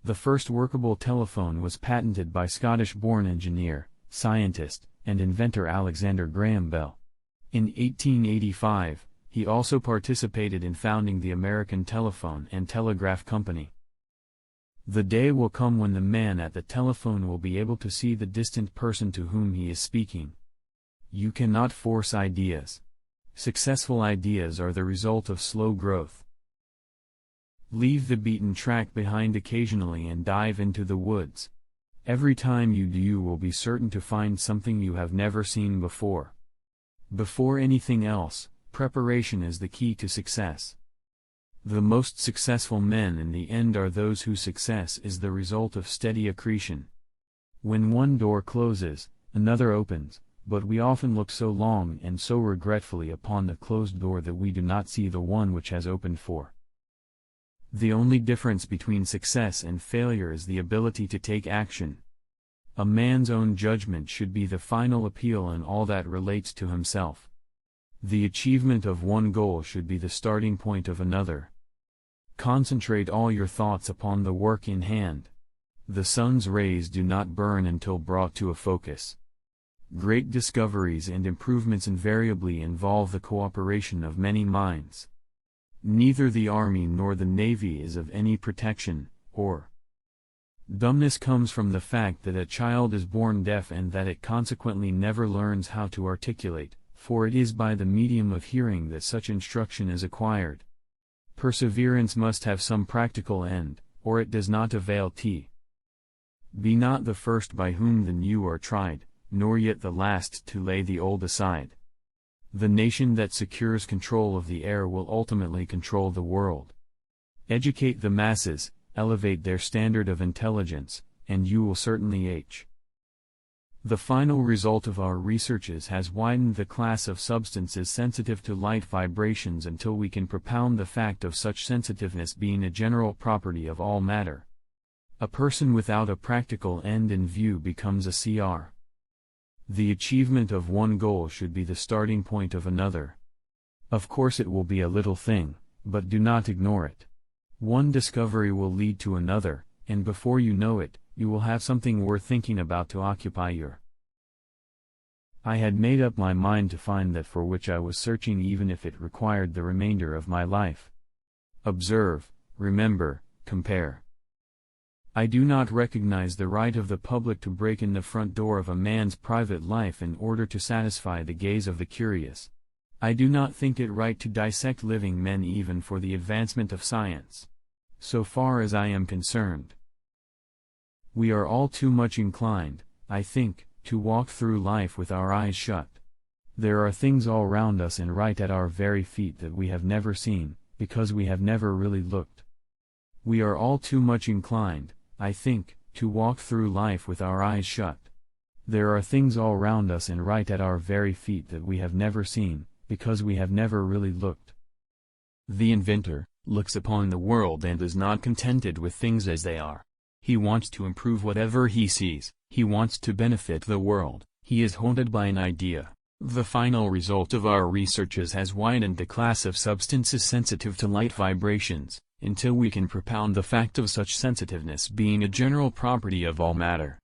The first workable telephone was patented by Scottish-born engineer, scientist, and inventor Alexander Graham Bell. In 1885, he also participated in founding the American Telephone and Telegraph Company. The day will come when the man at the telephone will be able to see the distant person to whom he is speaking. You cannot force ideas. Successful ideas are the result of slow growth. Leave the beaten track behind occasionally and dive into the woods. Every time you do, you will be certain to find something you have never seen before. Before anything else, preparation is the key to success. The most successful men in the end are those whose success is the result of steady accretion. When one door closes, another opens, but we often look so long and so regretfully upon the closed door that we do not see the one which has opened for. The only difference between success and failure is the ability to take action. A man's own judgment should be the final appeal in all that relates to himself. The achievement of one goal should be the starting point of another. Concentrate all your thoughts upon the work in hand. The sun's rays do not burn until brought to a focus. Great discoveries and improvements invariably involve the cooperation of many minds. Neither the Army nor the Navy is of any protection, or dumbness comes from the fact that a child is born deaf and that it consequently never learns how to articulate, for it is by the medium of hearing that such instruction is acquired. Perseverance must have some practical end, or it does not avail. Be not the first by whom the new are tried, nor yet the last to lay the old aside. The nation that secures control of the air will ultimately control the world. Educate the masses, elevate their standard of intelligence, and you will certainly The final result of our researches has widened the class of substances sensitive to light vibrations until we can propound the fact of such sensitiveness being a general property of all matter. A person without a practical end in view becomes a CR. The achievement of one goal should be the starting point of another. Of course it will be a little thing, but do not ignore it. One discovery will lead to another, and before you know it, you will have something worth thinking about to occupy your. I had made up my mind to find that for which I was searching, even if it required the remainder of my life. Observe, remember, compare. I do not recognize the right of the public to break in the front door of a man's private life in order to satisfy the gaze of the curious. I do not think it right to dissect living men even for the advancement of science. So far as I am concerned, we are all too much inclined, I think, to walk through life with our eyes shut. There are things all round us and right at our very feet that we have never seen, because we have never really looked. We are all too much inclined, I think, to walk through life with our eyes shut. There are things all round us and right at our very feet that we have never seen, because we have never really looked. The inventor looks upon the world and is not contented with things as they are. He wants to improve whatever he sees, he wants to benefit the world, he is haunted by an idea. The final result of our researches has widened the class of substances sensitive to light vibrations, until we can propound the fact of such sensitiveness being a general property of all matter.